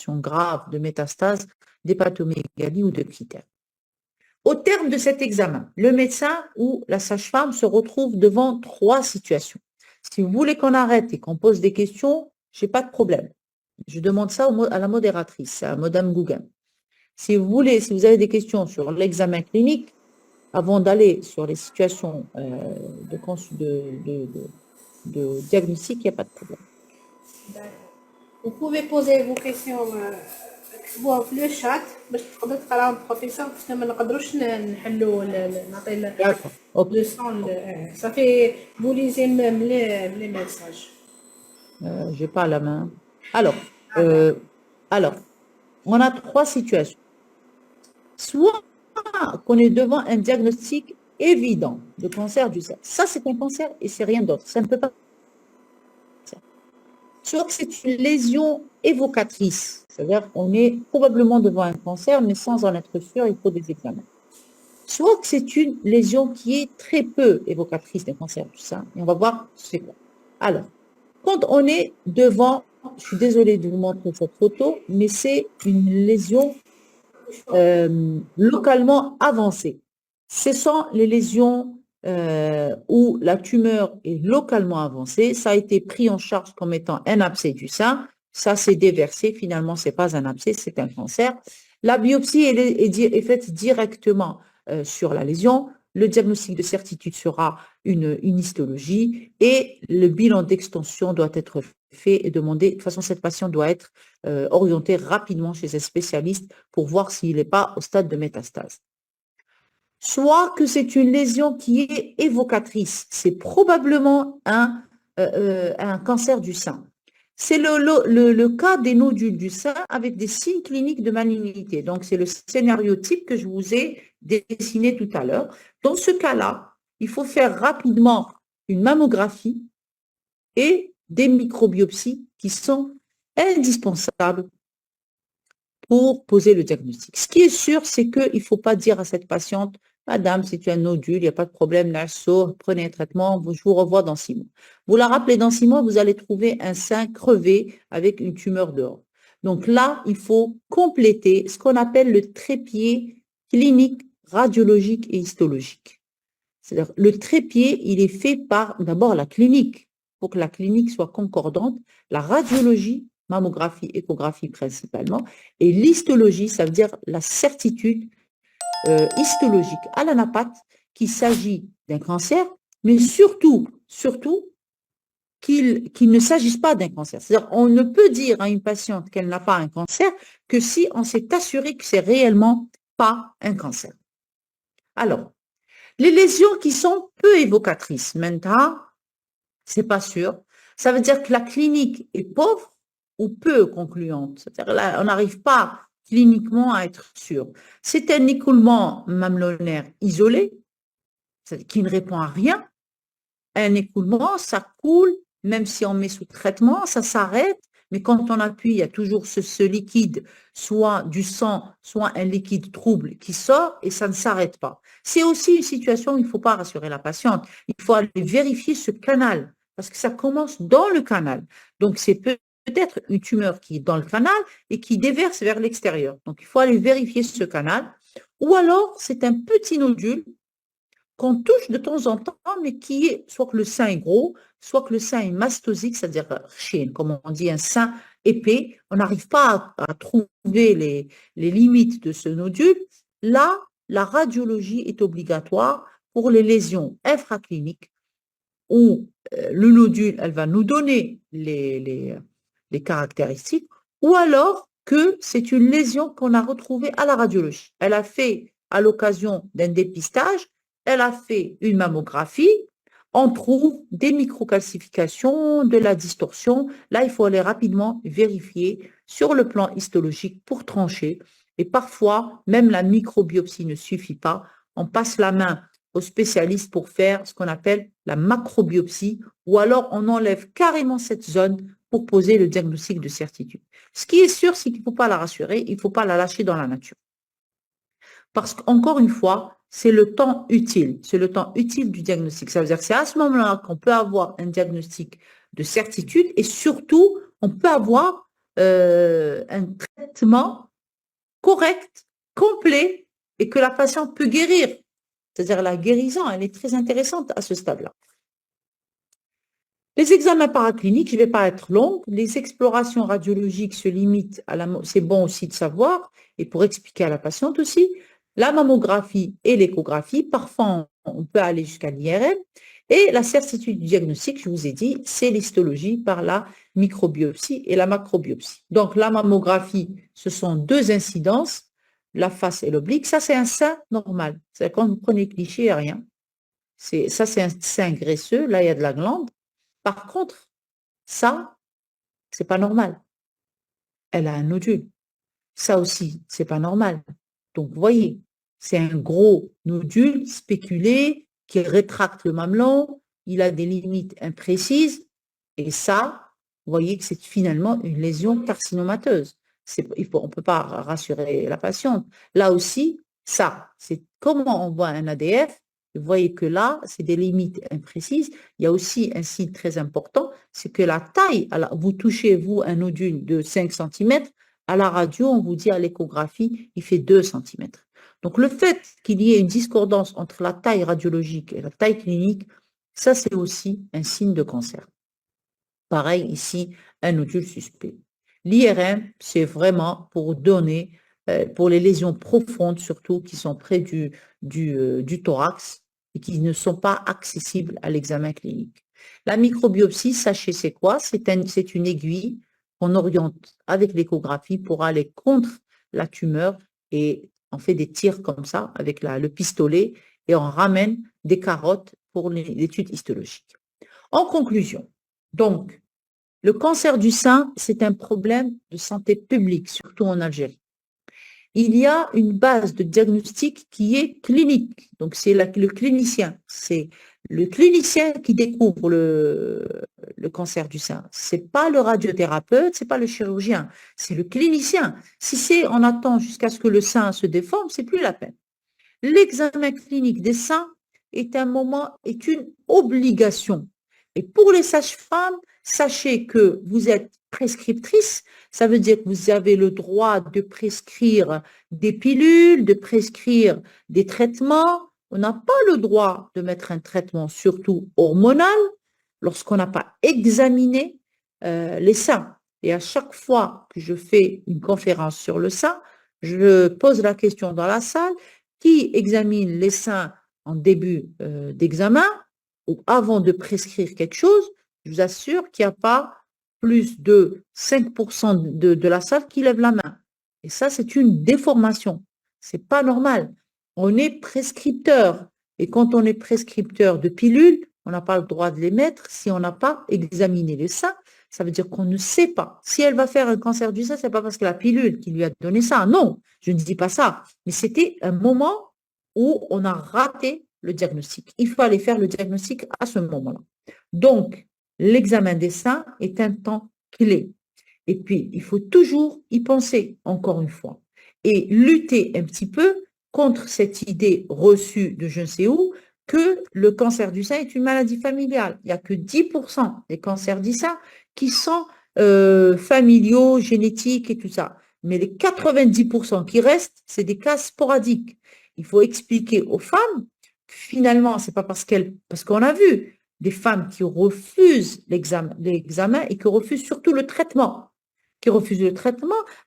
grave de métastase, d'hépatomégalie ou de critères. Au terme de cet examen, le médecin ou la sage-femme se retrouve devant 3 situations. Si vous voulez qu'on arrête et qu'on pose des questions, je n'ai pas de problème. Je demande ça à la modératrice, à Madame Gougain. Si vous avez des questions sur l'examen clinique, avant d'aller sur les situations de diagnostic, il n'y a pas de problème. Vous pouvez poser vos questions اكتبوها في لو شات باش تقدر تقراهم بروفيسور باش ما نقدروش نحلوا نعطي لو سون صافي vous lisez même les messages. J'ai pas la main. Alors, on a 3 situations. Soit qu'on est devant un diagnostic évident de cancer du sein. Ça, c'est un cancer et c'est rien d'autre. Ça ne peut pas. Soit que c'est une lésion évocatrice. C'est-à-dire qu'on est probablement devant un cancer, mais sans en être sûr, il faut des examens. Soit que c'est une lésion qui est très peu évocatrice d'un cancer du sein. Et on va voir c'est quoi. Alors, quand on est devant, je suis désolée de vous montrer cette photo, mais c'est une lésion localement avancée. Ce sont les lésions où la tumeur est localement avancée. Ça a été pris en charge comme étant un abcès du sein. Ça s'est déversé. Finalement, ce n'est pas un abcès, c'est un cancer. La biopsie est faite directement sur la lésion. Le diagnostic de certitude sera une histologie et le bilan d'extension doit être fait et demandé. De toute façon, cette patiente doit être orientée rapidement chez un spécialiste pour voir s'il n'est pas au stade de métastase. Soit que c'est une lésion qui est évocatrice. C'est probablement un cancer du sein. C'est le cas des nodules du sein avec des signes cliniques de malignité. Donc, c'est le scénario type que je vous ai dessiné tout à l'heure. Dans ce cas-là, il faut faire rapidement une mammographie et des microbiopsies qui sont indispensables pour poser le diagnostic. Ce qui est sûr, c'est qu'il ne faut pas dire à cette patiente « Madame, c'est un nodule, il n'y a pas de problème, prenez un traitement, je vous revois dans 6 mois. » Vous la rappelez dans 6 mois, vous allez trouver un sein crevé avec une tumeur dehors. Donc là, il faut compléter ce qu'on appelle le trépied clinique, radiologique et histologique. C'est-à-dire, le trépied, il est fait par d'abord la clinique. Pour que la clinique soit concordante, la radiologie, mammographie, échographie principalement, et l'histologie, ça veut dire la certitude histologique à l'anapath qu'il s'agit d'un cancer, mais surtout qu'il ne s'agisse pas d'un cancer. C'est-à-dire on ne peut dire à une patiente qu'elle n'a pas un cancer que si on s'est assuré que c'est réellement pas un cancer. Alors, les lésions qui sont peu évocatrices, maintenant, c'est pas sûr. Ça veut dire que la clinique est pauvre ou peu concluante. C'est-à-dire là, on n'arrive pas cliniquement à être sûr. C'est un écoulement mamelonnaire isolé, qui ne répond à rien. Un écoulement, ça coule, même si on met sous traitement, ça s'arrête, mais quand on appuie, il y a toujours ce liquide, soit du sang, soit un liquide trouble qui sort et ça ne s'arrête pas. C'est aussi une situation où il ne faut pas rassurer la patiente. Il faut aller vérifier ce canal, parce que ça commence dans le canal. Donc, c'est peut-être une tumeur qui est dans le canal et qui déverse vers l'extérieur. Donc, il faut aller vérifier ce canal. Ou alors, c'est un petit nodule qu'on touche de temps en temps, mais qui est soit que le sein est gros, soit que le sein est mastosique, c'est-à-dire comme on dit, un sein épais. On n'arrive pas à trouver les limites de ce nodule. Là, la radiologie est obligatoire pour les lésions infracliniques où le nodule, elle va nous donner les caractéristiques, ou alors que c'est une lésion qu'on a retrouvée à la radiologie. Elle a fait, à l'occasion d'un dépistage, elle a fait une mammographie, on trouve des microcalcifications, de la distorsion. Là, il faut aller rapidement vérifier sur le plan histologique pour trancher. Et parfois, même la microbiopsie ne suffit pas. On passe la main aux spécialistes pour faire ce qu'on appelle la macrobiopsie, ou alors on enlève carrément cette zone pour poser le diagnostic de certitude. Ce qui est sûr, c'est qu'il ne faut pas la rassurer, il ne faut pas la lâcher dans la nature. Parce qu'encore une fois, c'est le temps utile du diagnostic. Ça veut dire que c'est à ce moment-là qu'on peut avoir un diagnostic de certitude et surtout, on peut avoir un traitement correct, complet, et que la patiente peut guérir. C'est-à-dire la guérison, elle est très intéressante à ce stade-là. Les examens paracliniques, je ne vais pas être longue. Les explorations radiologiques se limitent à c'est bon aussi de savoir, et pour expliquer à la patiente aussi, la mammographie et l'échographie, parfois on peut aller jusqu'à l'IRM, et la certitude du diagnostic, je vous ai dit, c'est l'histologie par la microbiopsie et la macrobiopsie. Donc la mammographie, ce sont deux incidences, la face et l'oblique. Ça, c'est un sein normal. C'est quand vous prenez le cliché, il n'y a rien. Ça, c'est un sein graisseux. Là, il y a de la glande. Par contre, ça, c'est pas normal. Elle a un nodule. Ça aussi, c'est pas normal. Donc, vous voyez, c'est un gros nodule spéculé qui rétracte le mamelon. Il a des limites imprécises. Et ça, vous voyez que c'est finalement une lésion carcinomateuse. On ne peut pas rassurer la patiente. Là aussi, ça, c'est comment on voit un ADF. Vous voyez que là, c'est des limites imprécises. Il y a aussi un signe très important, c'est que la taille, vous touchez, vous, un nodule de 5 cm, à la radio, on vous dit à l'échographie, il fait 2 cm. Donc, le fait qu'il y ait une discordance entre la taille radiologique et la taille clinique, ça, c'est aussi un signe de cancer. Pareil ici, un nodule suspect. L'IRM, c'est vraiment pour donner, pour les lésions profondes surtout, qui sont près du thorax et qui ne sont pas accessibles à l'examen clinique. La microbiopsie, sachez c'est quoi? C'est une aiguille qu'on oriente avec l'échographie pour aller contre la tumeur et on fait des tirs comme ça avec le pistolet et on ramène des carottes pour l'étude histologique. En conclusion, donc, le cancer du sein, c'est un problème de santé publique, surtout en Algérie. Il y a une base de diagnostic qui est clinique. Donc, c'est le clinicien. C'est le clinicien qui découvre le cancer du sein. Ce n'est pas le radiothérapeute, ce n'est pas le chirurgien, c'est le clinicien. Si on attend jusqu'à ce que le sein se déforme, ce n'est plus la peine. L'examen clinique des seins est une obligation. Et pour les sages-femmes, sachez que vous êtes prescriptrice, ça veut dire que vous avez le droit de prescrire des pilules, de prescrire des traitements. On n'a pas le droit de mettre un traitement, surtout hormonal, lorsqu'on n'a pas examiné les seins. Et à chaque fois que je fais une conférence sur le sein, je pose la question dans la salle, qui examine les seins en début d'examen ou avant de prescrire quelque chose, je vous assure qu'il n'y a pas plus de 5% de la salle qui lève la main. Et ça, c'est une déformation. Ce n'est pas normal. On est prescripteur. Et quand on est prescripteur de pilules, on n'a pas le droit de les mettre si on n'a pas examiné les seins. Ça veut dire qu'on ne sait pas. Si elle va faire un cancer du sein, ce n'est pas parce que la pilule qui lui a donné ça. Non, je ne dis pas ça. Mais c'était un moment où on a raté le diagnostic. Il faut aller faire le diagnostic à ce moment-là. Donc, l'examen des seins est un temps clé. Et puis, il faut toujours y penser, encore une fois, et lutter un petit peu contre cette idée reçue de je ne sais où, que le cancer du sein est une maladie familiale. Il n'y a que 10% des cancers du sein qui sont familiaux, génétiques et tout ça. Mais les 90% qui restent, c'est des cas sporadiques. Il faut expliquer aux femmes que finalement, c'est pas parce qu'on a vu des femmes qui refusent l'examen et qui refusent surtout le traitement,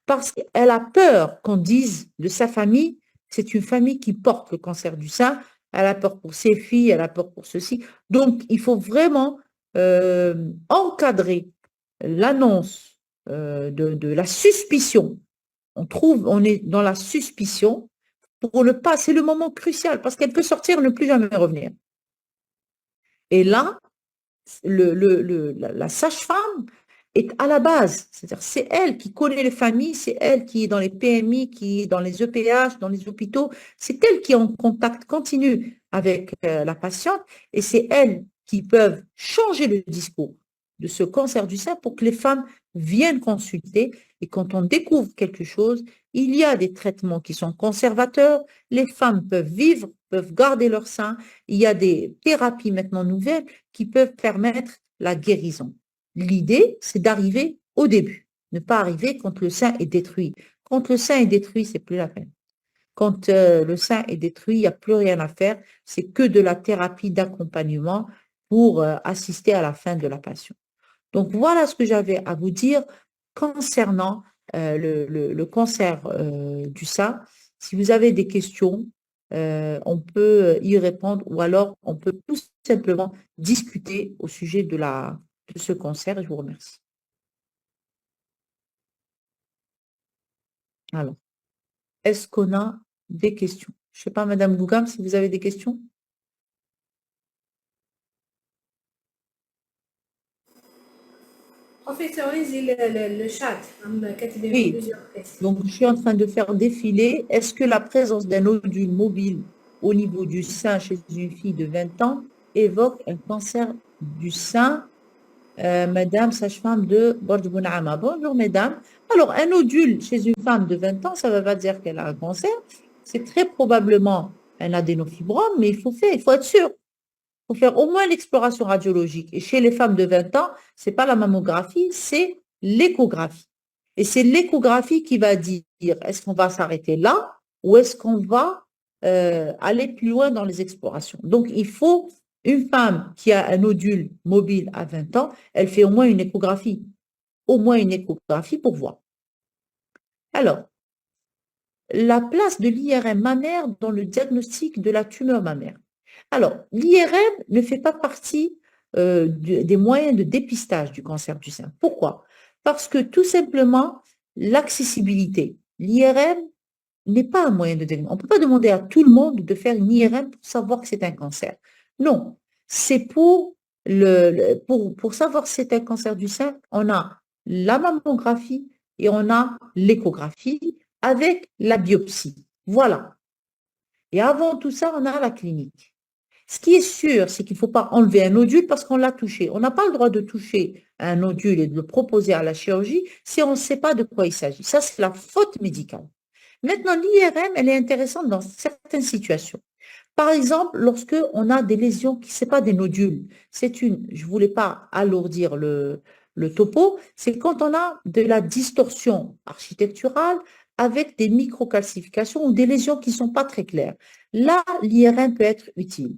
parce qu'elle a peur qu'on dise de sa famille, c'est une famille qui porte le cancer du sein, elle a peur pour ses filles, elle a peur pour ceci. Donc, il faut vraiment encadrer l'annonce de la suspicion. On est dans la suspicion pour ne pas, c'est le moment crucial, parce qu'elle peut sortir et ne plus jamais revenir. Et là, la sage-femme est à la base, c'est-à-dire c'est elle qui connaît les familles, c'est elle qui est dans les PMI, qui est dans les EPH, dans les hôpitaux, c'est elle qui est en contact continu avec la patiente et c'est elle qui peuvent changer le discours de ce cancer du sein pour que les femmes viennent consulter et quand on découvre quelque chose, il y a des traitements qui sont conservateurs, les femmes peuvent vivre, peuvent garder leur sein, il y a des thérapies maintenant nouvelles qui peuvent permettre la guérison. L'idée, c'est d'arriver au début, ne pas arriver quand le sein est détruit. Quand le sein est détruit, c'est plus la peine. Quand le sein est détruit, il n'y a plus rien à faire. C'est que de la thérapie d'accompagnement pour assister à la fin de la passion. Donc, voilà ce que j'avais à vous dire concernant le cancer du sein. Si vous avez des questions, on peut y répondre ou alors on peut tout simplement discuter au sujet de ce cancer. Je vous remercie. Alors, est-ce qu'on a des questions? Je ne sais pas, Madame Gougam, si vous avez des questions? Professeur, le chat, Oui. plusieurs questions. Donc, je suis en train de faire défiler. Est-ce que la présence d'un nodule mobile au niveau du sein chez une fille de 20 ans évoque un cancer du sein? Madame sage-femme de Borj Bounama. Bonjour, mesdames. Alors, un nodule chez une femme de 20 ans, ça ne veut pas dire qu'elle a un cancer. C'est très probablement un adénofibrome, mais il faut être sûr. Il faut faire au moins l'exploration radiologique. Et chez les femmes de 20 ans, ce n'est pas la mammographie, c'est l'échographie. Et c'est l'échographie qui va dire, est-ce qu'on va s'arrêter là ou est-ce qu'on va aller plus loin dans les explorations. Donc, il faut, une femme qui a un nodule mobile à 20 ans, elle fait au moins une échographie. Au moins une échographie pour voir. Alors, la place de l'IRM mammaire dans le diagnostic de la tumeur mammaire. Alors, l'IRM ne fait pas partie des moyens de dépistage du cancer du sein. Pourquoi? Parce que tout simplement, l'accessibilité. L'IRM n'est pas un moyen de diagnostic. On ne peut pas demander à tout le monde de faire une IRM pour savoir que c'est un cancer. Non, c'est pour savoir si c'est un cancer du sein, on a la mammographie et on a l'échographie avec la biopsie. Voilà. Et avant tout ça, on a la clinique. Ce qui est sûr, c'est qu'il ne faut pas enlever un nodule parce qu'on l'a touché. On n'a pas le droit de toucher un nodule et de le proposer à la chirurgie si on ne sait pas de quoi il s'agit. Ça, c'est la faute médicale. Maintenant, l'IRM, elle est intéressante dans certaines situations. Par exemple, lorsque on a des lésions qui ne sont pas des nodules, je ne voulais pas alourdir le topo, c'est quand on a de la distorsion architecturale avec des microcalcifications ou des lésions qui ne sont pas très claires. Là, l'IRM peut être utile.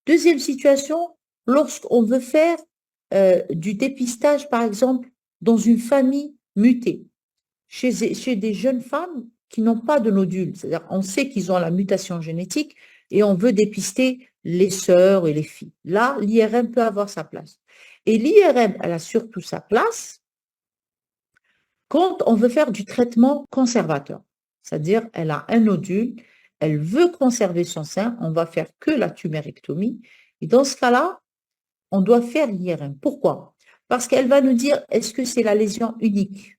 Deuxième situation, lorsqu'on veut faire du dépistage, par exemple, dans une famille mutée, chez des jeunes femmes qui n'ont pas de nodules, c'est-à-dire on sait qu'ils ont la mutation génétique et on veut dépister les sœurs et les filles. Là, l'IRM peut avoir sa place. Et l'IRM, elle a surtout sa place quand on veut faire du traitement conservateur, c'est-à-dire elle a un nodule, elle veut conserver son sein, on va faire que la tumérectomie. Et dans ce cas-là, on doit faire l'IRM. Pourquoi? Parce qu'elle va nous dire, est-ce que c'est la lésion unique?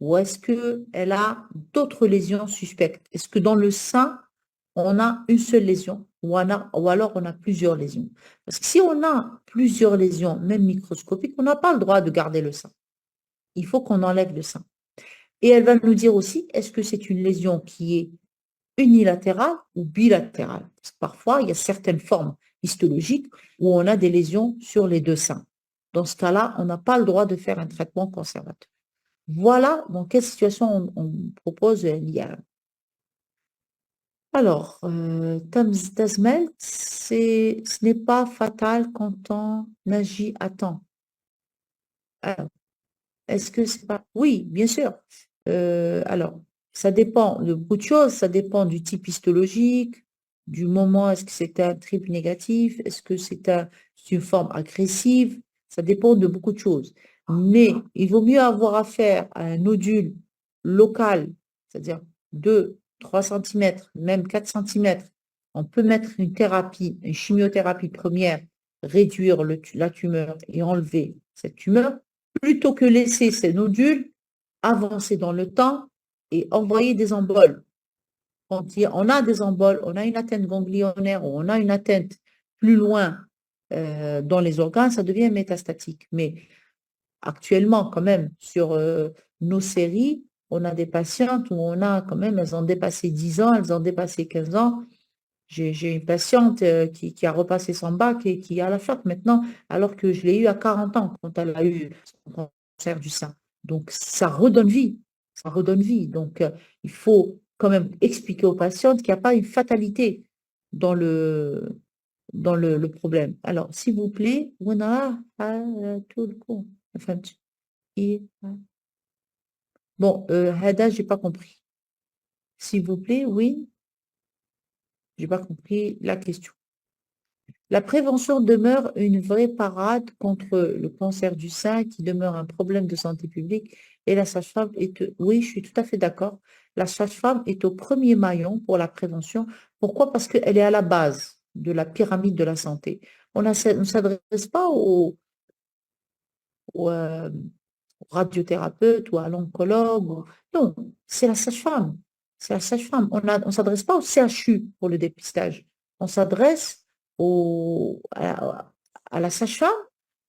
Ou est-ce qu'elle a d'autres lésions suspectes? Est-ce que dans le sein, on a une seule lésion ou alors on a plusieurs lésions? Parce que si on a plusieurs lésions, même microscopiques, on n'a pas le droit de garder le sein. Il faut qu'on enlève le sein. Et elle va nous dire aussi, est-ce que c'est une lésion qui est unilatérale ou bilatérale? Parce que parfois, il y a certaines formes histologiques où on a des lésions sur les deux seins. Dans ce cas-là, on n'a pas le droit de faire un traitement conservateur. Voilà dans quelle situation on propose l'IRM. Alors, Tasmelt, ce n'est pas fatal quand on agit à temps. Alors, est-ce que c'est pas... Oui, bien sûr. Alors, ça dépend de beaucoup de choses. Ça dépend du type histologique, du moment, est-ce que c'est un triple négatif, est-ce que c'est une forme agressive. Ça dépend de beaucoup de choses. Mais il vaut mieux avoir affaire à un nodule local, c'est-à-dire 2, 3 cm, même 4 cm. On peut mettre une thérapie, une chimiothérapie première, réduire la tumeur et enlever cette tumeur, plutôt que laisser ces nodules avancer dans le temps et envoyer des emboles. Quand on a des emboles, on a une atteinte ganglionnaire ou on a une atteinte plus loin dans les organes, ça devient métastatique. Mais actuellement, quand même, sur nos séries, on a des patientes où on a quand même, elles ont dépassé 10 ans, elles ont dépassé 15 ans. J'ai une patiente qui a repassé son bac et qui a la fac maintenant, alors que je l'ai eu à 40 ans quand elle a eu son cancer du sein. Donc, ça redonne vie. Ça redonne vie. Donc, il faut quand même expliquer aux patientes qu'il n'y a pas une fatalité dans le problème. Alors, s'il vous plaît, tout le coup. Enfin, bon, Hada, j'ai pas compris. S'il vous plaît, oui, j'ai pas compris la question. La prévention demeure une vraie parade contre le cancer du sein qui demeure un problème de santé publique et la sage-femme oui, je suis tout à fait d'accord. La sage-femme est au premier maillon pour la prévention. Pourquoi? Parce qu'elle est à la base de la pyramide de la santé. On ne s'adresse pas aux radiothérapeutes ou à l'oncologue. Non, c'est la sage-femme. C'est la sage-femme. On ne s'adresse pas au CHU pour le dépistage. On s'adresse à la sage-femme,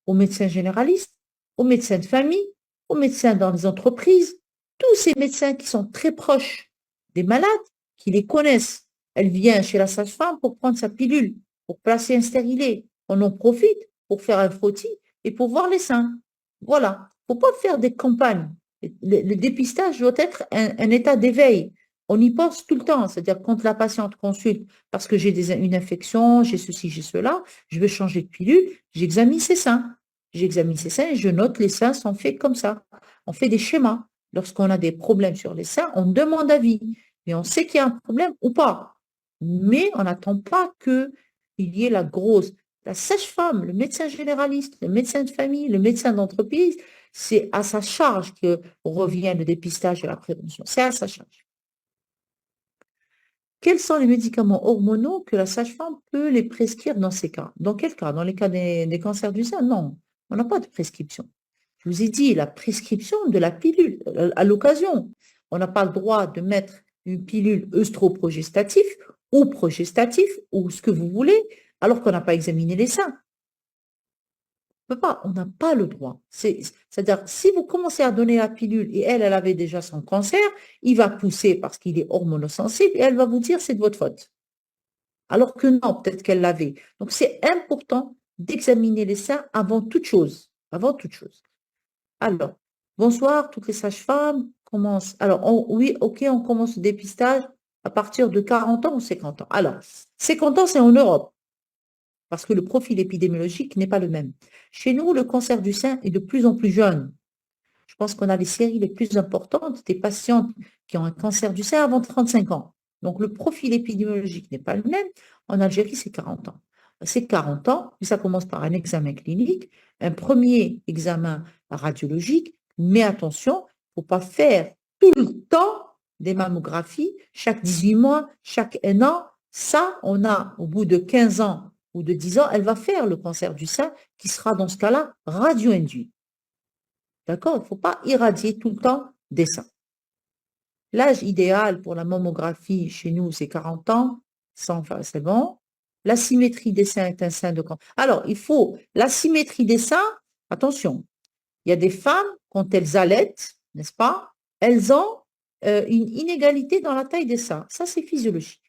aux médecins généralistes, aux médecins de famille, aux médecins dans les entreprises, tous ces médecins qui sont très proches des malades, qui les connaissent. Elle vient chez la sage-femme pour prendre sa pilule, pour placer un stérilet. On en profite pour faire un frottis et pour voir les seins. Voilà. Il ne faut pas faire des campagnes. Le dépistage doit être un état d'éveil. On y pense tout le temps. C'est-à-dire quand la patiente consulte parce que j'ai une infection, j'ai ceci, j'ai cela, je veux changer de pilule, j'examine ses seins. J'examine ses seins et je note les seins sont faits comme ça. On fait des schémas. Lorsqu'on a des problèmes sur les seins, on demande avis. Mais on sait qu'il y a un problème ou pas. Mais on n'attend pas qu'il y ait la sage-femme, le médecin généraliste, le médecin de famille, le médecin d'entreprise, c'est à sa charge que revient le dépistage et la prévention. C'est à sa charge. Quels sont les médicaments hormonaux que la sage-femme peut les prescrire dans ces cas? Dans quel cas? Dans les cas des cancers du sein? Non, on n'a pas de prescription. Je vous ai dit, la prescription de la pilule à l'occasion. On n'a pas le droit de mettre une pilule œstroprogestatif ou progestatif ou ce que vous voulez, alors qu'on n'a pas examiné les seins. On n'a pas le droit. C'est-à-dire, si vous commencez à donner la pilule et elle avait déjà son cancer, il va pousser parce qu'il est hormonosensible et elle va vous dire c'est de votre faute. Alors que non, peut-être qu'elle l'avait. Donc, c'est important d'examiner les seins avant toute chose. Avant toute chose. Alors, bonsoir, toutes les sages-femmes commencent. Alors, oui, ok, on commence le dépistage à partir de 40 ans ou 50 ans. Alors, 50 ans, c'est en Europe, parce que le profil épidémiologique n'est pas le même. Chez nous, le cancer du sein est de plus en plus jeune. Je pense qu'on a les séries les plus importantes des patientes qui ont un cancer du sein avant 35 ans. Donc, le profil épidémiologique n'est pas le même. En Algérie, c'est 40 ans. C'est 40 ans, puis ça commence par un examen clinique, un premier examen radiologique, mais attention, il ne faut pas faire tout le temps des mammographies, chaque 18 mois, chaque 1 an. Ça, on a, au bout de 15 ans ou de 10 ans, elle va faire le cancer du sein qui sera dans ce cas-là radio-induit. D'accord? Il ne faut pas irradier tout le temps des seins. L'âge idéal pour la mammographie chez nous, c'est 40 ans. C'est bon. La symétrie des seins est un sein de cancer. Alors, il faut la symétrie des seins. Attention, il y a des femmes, quand elles allaitent, n'est-ce pas, elles ont une inégalité dans la taille des seins. Ça, c'est physiologique.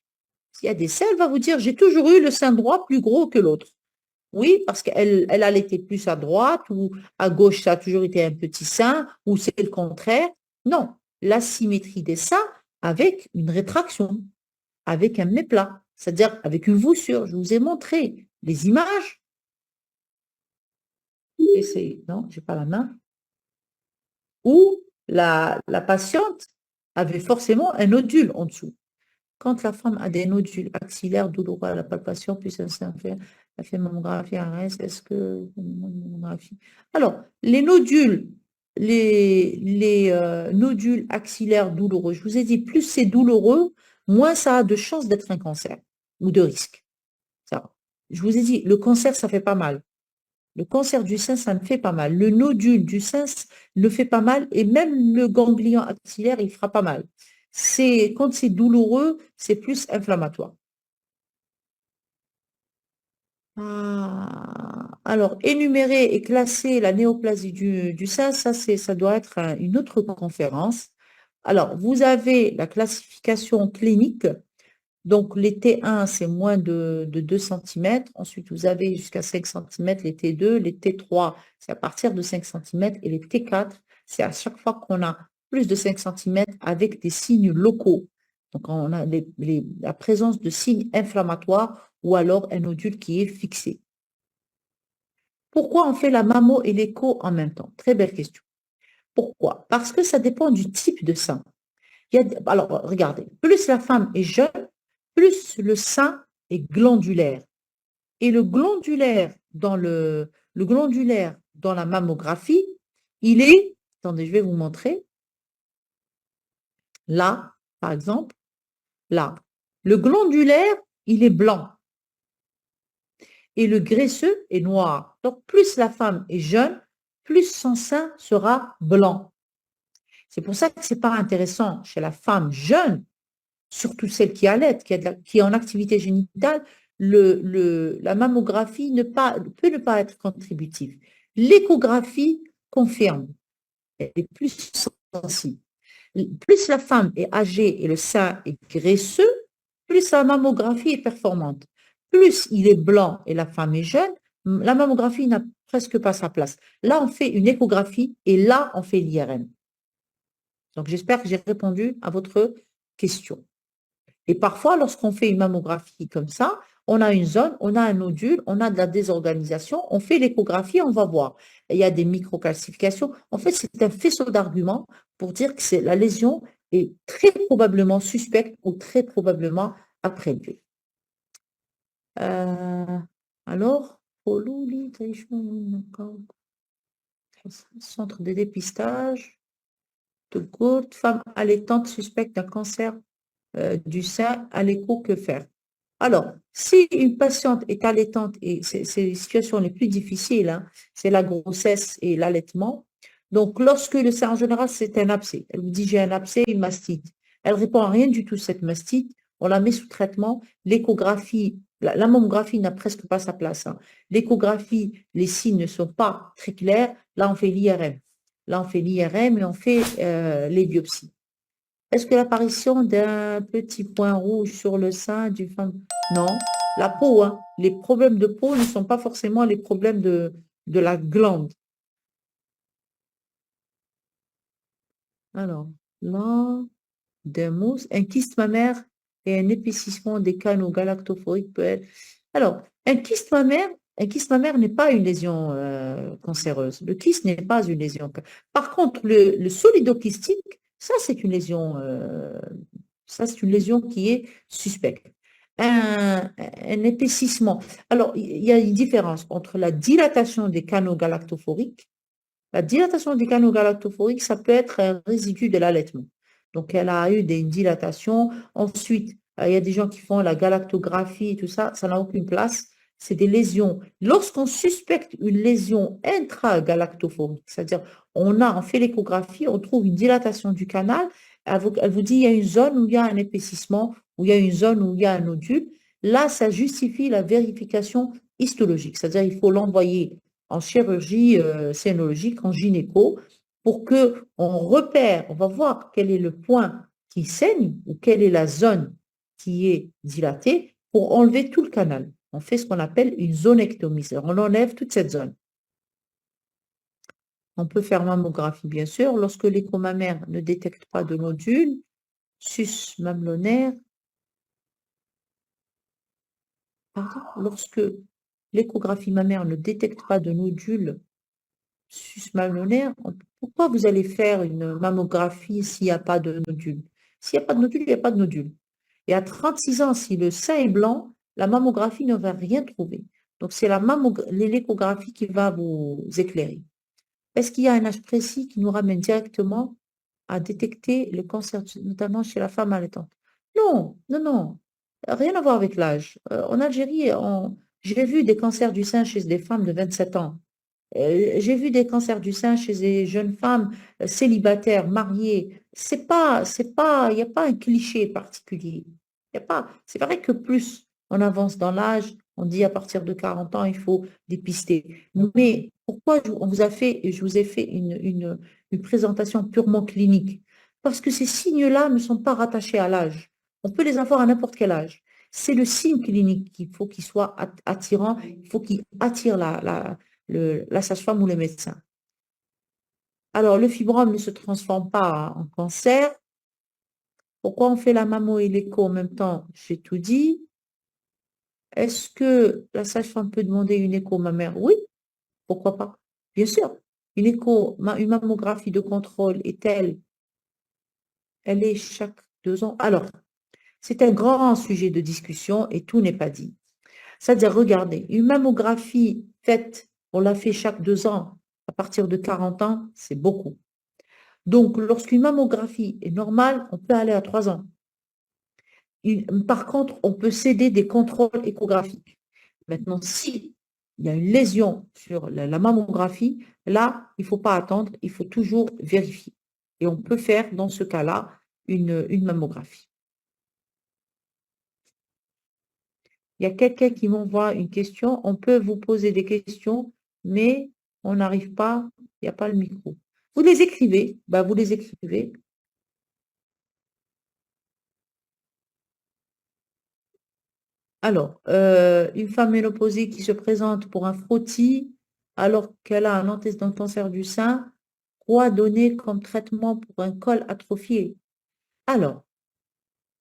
S'il y a des seins, elle va vous dire, j'ai toujours eu le sein droit plus gros que l'autre. Oui, parce qu'elle allaitait plus à droite ou à gauche, ça a toujours été un petit sein, ou c'est le contraire. Non, la symétrie des seins avec une rétraction, avec un méplat, c'est-à-dire avec une voussure. Je vous ai montré les images. Non, je n'ai pas la main. Où la patiente avait forcément un nodule en dessous. Quand la femme a des nodules axillaires douloureux à la palpation, puis ça fait mammographie ARS, est-ce que mammographie? Alors, les nodules, les nodules axillaires douloureux, je vous ai dit, plus c'est douloureux, moins ça a de chances d'être un cancer ou de risque. Ça. Je vous ai dit, le cancer, ça fait pas mal. Le cancer du sein, ça ne fait pas mal. Le nodule du sein ne fait pas mal et même le ganglion axillaire, il fera pas mal. Quand c'est douloureux, c'est plus inflammatoire. Alors, énumérer et classer la néoplasie du sein, ça doit être une autre conférence. Alors, vous avez la classification clinique. Donc, les T1, c'est moins de 2 cm. Ensuite, vous avez jusqu'à 5 cm les T2. Les T3, c'est à partir de 5 cm. Et les T4, c'est à chaque fois qu'on a plus de 5 cm avec des signes locaux. Donc, on a la présence de signes inflammatoires ou alors un nodule qui est fixé. Pourquoi on fait la mammo et l'écho en même temps? Très belle question. Pourquoi? Parce que ça dépend du type de sein. Alors, regardez, plus la femme est jeune, plus le sein est glandulaire. Et le glandulaire dans la mammographie, il est, attendez, je vais vous montrer, là, par exemple, là. Le glandulaire, il est blanc et le graisseux est noir. Donc, plus la femme est jeune, plus son sein sera blanc. C'est pour ça que ce n'est pas intéressant chez la femme jeune, surtout celle qui allait, qui est en activité génitale, la mammographie peut ne pas être contributive. L'échographie confirme, elle est plus sensible. Plus la femme est âgée et le sein est graisseux, plus la mammographie est performante. Plus il est blanc et la femme est jeune, la mammographie n'a presque pas sa place. Là, on fait une échographie et là, on fait l'IRM. Donc, j'espère que j'ai répondu à votre question. Et parfois, lorsqu'on fait une mammographie comme ça, on a une zone, on a un nodule, on a de la désorganisation, on fait l'échographie, on va voir. Il y a des microcalcifications. En fait, c'est un faisceau d'arguments pour dire que la lésion est très probablement suspecte ou très probablement à prélever. Alors, centre de dépistage, de courte, femme allaitante suspecte d'un cancer du sein, à l'écho, que faire? Alors, si une patiente est allaitante, et c'est les situations les plus difficiles, hein, c'est la grossesse et l'allaitement. Donc, lorsque le sein, en général, c'est un abcès. Elle vous dit, j'ai un abcès, une mastite. Elle ne répond à rien du tout, cette mastite. On la met sous traitement. L'échographie, la mammographie n'a presque pas sa place, hein. L'échographie, les signes ne sont pas très clairs. Là, on fait l'IRM. Là, on fait l'IRM et on fait les biopsies. Est-ce que l'apparition d'un petit point rouge sur le sein du femme? Non, la peau, hein. Les problèmes de peau ne sont pas forcément les problèmes de la glande. Alors, là, d'un mousse, un kyste mammaire et un épaississement des canaux galactophoriques peut être. Alors, un kyste mammaire n'est pas une lésion cancéreuse. Le kyste n'est pas une lésion. Par contre, le solidokystique, ça, c'est une lésion qui est suspecte. Un épaississement. Alors, il y a une différence entre la dilatation des canaux galactophoriques. La dilatation des canaux galactophoriques, ça peut être un résidu de l'allaitement. Donc, elle a eu une dilatation. Ensuite, il y a des gens qui font la galactographie et tout ça, ça n'a aucune place. C'est des lésions. Lorsqu'on suspecte une lésion intragalactophorique, c'est-à-dire on fait l'échographie, on trouve une dilatation du canal, elle vous dit il y a une zone où il y a un épaississement, où il y a une zone où il y a un nodule. Là, ça justifie la vérification histologique, c'est-à-dire il faut l'envoyer en chirurgie sénologique, en gynéco, pour qu'on repère, on va voir quel est le point qui saigne ou quelle est la zone qui est dilatée pour enlever tout le canal. On fait ce qu'on appelle une zonectomie, c'est-à-dire on enlève toute cette zone. On peut faire mammographie, bien sûr, lorsque l'écho mammaire ne détecte pas de nodule, sus mamelonnaire. Pardon, lorsque l'échographie mammaire ne détecte pas de nodule susmamelonnaire, pourquoi vous allez faire une mammographie s'il n'y a pas de nodule? S'il n'y a pas de nodule, il n'y a pas de nodule. Et à 36 ans, si le sein est blanc, la mammographie ne va rien trouver. Donc, c'est l'échographie qui va vous éclairer. Est-ce qu'il y a un âge précis qui nous ramène directement à détecter le cancer, notamment chez la femme allaitante? Non, non, non. Rien à voir avec l'âge. En Algérie, j'ai vu des cancers du sein chez des femmes de 27 ans. J'ai vu des cancers du sein chez des jeunes femmes célibataires, mariées. Il n'y a pas un cliché particulier. C'est vrai que plus on avance dans l'âge, on dit à partir de 40 ans, il faut dépister. Mais pourquoi je vous ai fait une présentation purement clinique? Parce que ces signes-là ne sont pas rattachés à l'âge. On peut les avoir à n'importe quel âge. C'est le signe clinique qu'il faut qu'il soit attirant, il faut qu'il attire la sage-femme ou le médecin. Alors, le fibrome ne se transforme pas en cancer. Pourquoi on fait la mammo et l'écho en même temps? J'ai tout dit. Est-ce que la sage-femme peut demander une écho mammaire? Oui, pourquoi pas? Bien sûr. Une mammographie de contrôle est-elle? Elle est chaque 2 ans. Alors, c'est un grand sujet de discussion et tout n'est pas dit. C'est-à-dire, regardez, une mammographie faite, on la fait chaque 2 ans, à partir de 40 ans, c'est beaucoup. Donc, lorsqu'une mammographie est normale, on peut aller à 3 ans. Par contre, on peut céder des contrôles échographiques. Maintenant, si il y a une lésion sur la mammographie, là, il ne faut pas attendre, il faut toujours vérifier. Et on peut faire, dans ce cas-là, une mammographie. Il y a quelqu'un qui m'envoie une question. On peut vous poser des questions, mais on n'arrive pas, il n'y a pas le micro. Vous les écrivez, vous les écrivez. Alors, une femme ménopausée qui se présente pour un frottis alors qu'elle a un antécédent de cancer du sein, quoi donner comme traitement pour un col atrophié? Alors,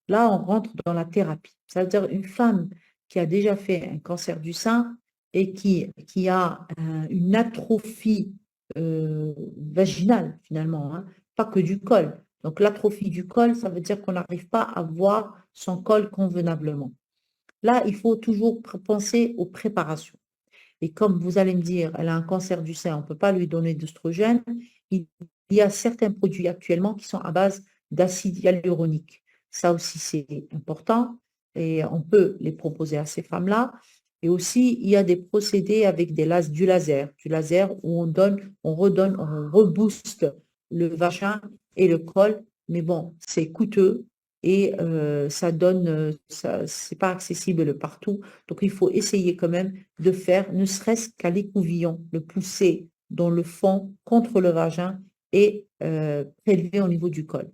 là, on rentre dans la thérapie. C'est-à-dire une femme qui a déjà fait un cancer du sein et qui a une atrophie vaginale, finalement, hein, pas que du col. Donc, l'atrophie du col, ça veut dire qu'on n'arrive pas à voir son col convenablement. Là, il faut toujours penser aux préparations. Et comme vous allez me dire, elle a un cancer du sein, on ne peut pas lui donner d'œstrogène. Il y a certains produits actuellement qui sont à base d'acide hyaluronique. Ça aussi, c'est important et on peut les proposer à ces femmes-là. Et aussi, il y a des procédés avec du laser où on redonne, on rebooste le vagin et le col. Mais bon, c'est coûteux et ça donne, c'est pas accessible partout. Donc, il faut essayer quand même de faire, ne serait-ce qu'à l'écouvillon, le pousser dans le fond contre le vagin et prélever au niveau du col.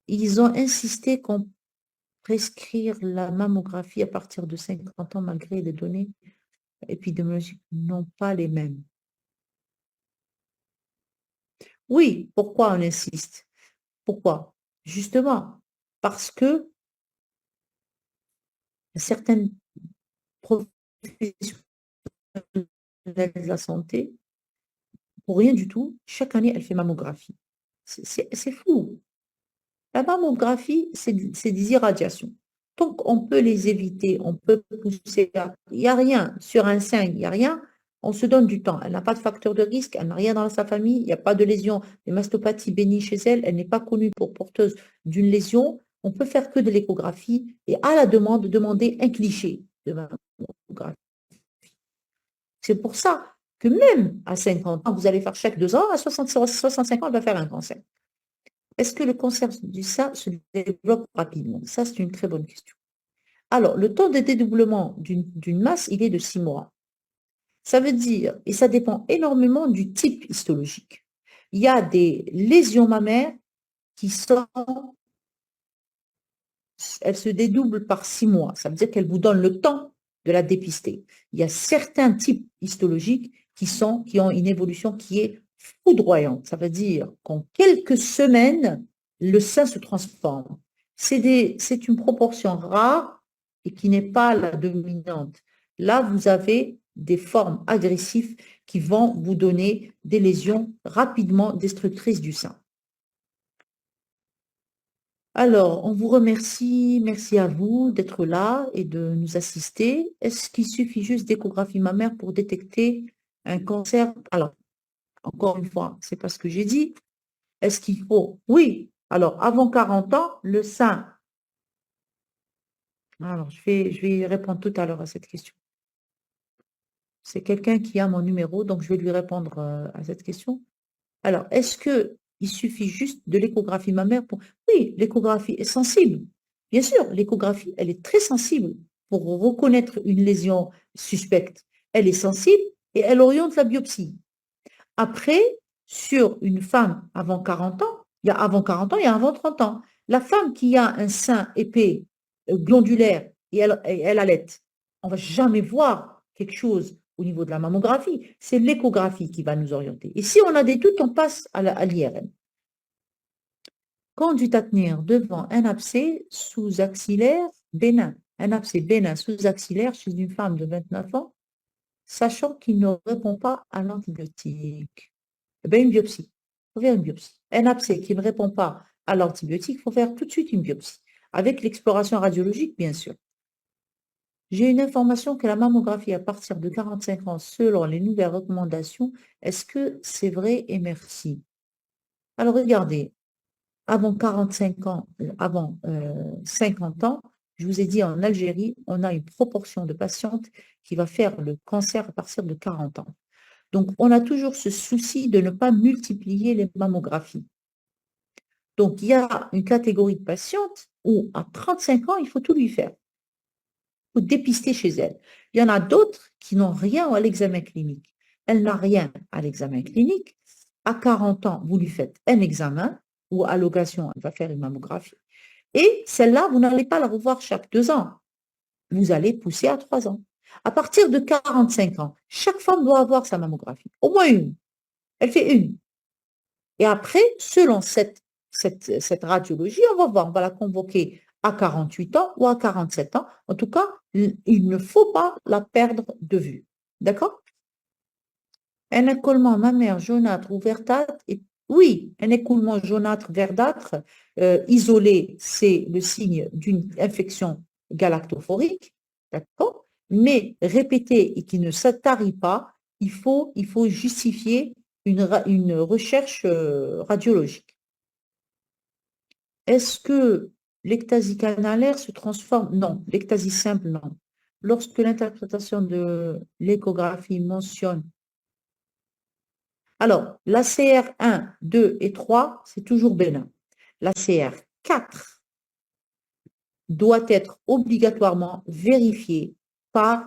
Ils ont insisté qu'on prescrire la mammographie à partir de 50 ans malgré les données épidémiologiques n'ont pas les mêmes. Oui, pourquoi on insiste? Pourquoi? Justement, parce que certaines professions de la santé, pour rien du tout, chaque année, elle fait mammographie. C'est fou. La mammographie, c'est des irradiations. Donc, on peut les éviter, on peut pousser. Il n'y a rien. Sur un sein, il n'y a rien. On se donne du temps. Elle n'a pas de facteur de risque, elle n'a rien dans sa famille, il n'y a pas de lésion, de mastopathie bénigne chez elle, elle n'est pas connue pour porteuse d'une lésion. On peut faire que de l'échographie et à la demande, demander un cliché de mammographie. C'est pour ça que même à 50 ans, vous allez faire chaque 2 ans, à 65 ans, elle va faire un cancer. Est-ce que le cancer du sein se développe rapidement? Ça, c'est une très bonne question. Alors, le temps de dédoublement d'une masse, il est de 6 mois. Ça veut dire, et ça dépend énormément du type histologique. Il y a des lésions mammaires qui elles se dédoublent par 6 mois. Ça veut dire qu'elles vous donnent le temps de la dépister. Il y a certains types histologiques qui ont une évolution qui est foudroyante. Ça veut dire qu'en quelques semaines, le sein se transforme. C'est une proportion rare et qui n'est pas la dominante. Là, vous avez des formes agressives qui vont vous donner des lésions rapidement destructrices du sein. Alors, on vous remercie, merci à vous d'être là et de nous assister. Est-ce qu'il suffit juste d'échographie mammaire pour détecter un cancer? Alors, encore une fois, c'est pas ce que j'ai dit. Est-ce qu'il faut? Oui. Alors, avant 40 ans, le sein. Alors, je vais y répondre tout à l'heure à cette question. C'est quelqu'un qui a mon numéro, donc je vais lui répondre à cette question. Alors, est-ce qu'il suffit juste de l'échographie mammaire pour... Oui, l'échographie est sensible. Bien sûr, l'échographie, elle est très sensible pour reconnaître une lésion suspecte. Elle est sensible et elle oriente la biopsie. Après, sur une femme avant 40 ans, il y a avant 40 ans, il y a avant 30 ans. La femme qui a un sein épais, glandulaire, et elle allait, on ne va jamais voir quelque chose au niveau de la mammographie, c'est l'échographie qui va nous orienter. Et si on a des doutes, on passe à l'IRM. Conduite à tenir devant un abcès sous-axillaire bénin. Un abcès bénin sous-axillaire chez une femme de 29 ans, sachant qu'il ne répond pas à l'antibiotique. Eh bien, une biopsie. Il faut faire une biopsie. Un abcès qui ne répond pas à l'antibiotique, il faut faire tout de suite une biopsie. Avec l'exploration radiologique, bien sûr. J'ai une information que la mammographie à partir de 45 ans, selon les nouvelles recommandations, est-ce que c'est vrai? Et merci. Alors, regardez, avant 45 ans, avant 50 ans, je vous ai dit en Algérie, on a une proportion de patientes qui va faire le cancer à partir de 40 ans. Donc, on a toujours ce souci de ne pas multiplier les mammographies. Donc, il y a une catégorie de patientes où à 35 ans, il faut tout lui faire. Il faut dépister chez elle. Il y en a d'autres qui n'ont rien à l'examen clinique. Elle n'a rien à l'examen clinique. À 40 ans, vous lui faites un examen ou à l'occasion, elle va faire une mammographie. Et celle-là, vous n'allez pas la revoir chaque 2 ans. Vous allez pousser à 3 ans. À partir de 45 ans, chaque femme doit avoir sa mammographie. Au moins une. Elle fait une. Et après, selon cette radiologie, on va voir, on va la convoquer à 48 ans ou à 47 ans. En tout cas, il ne faut pas la perdre de vue. D'accord? Un écoulement mammaire jaunâtre ou verdâtre, oui, un écoulement jaunâtre verdâtre isolé, c'est le signe d'une infection galactophorique, d'accord? Mais répété et qui ne s'attarie pas, il faut justifier une recherche radiologique. Est-ce que l'ectasie canalaire se transforme? Non, l'ectasie simple, non. Lorsque l'interprétation de l'échographie mentionne. Alors, l'ACR 1, 2 et 3, c'est toujours bénin. L'ACR 4 doit être obligatoirement vérifié par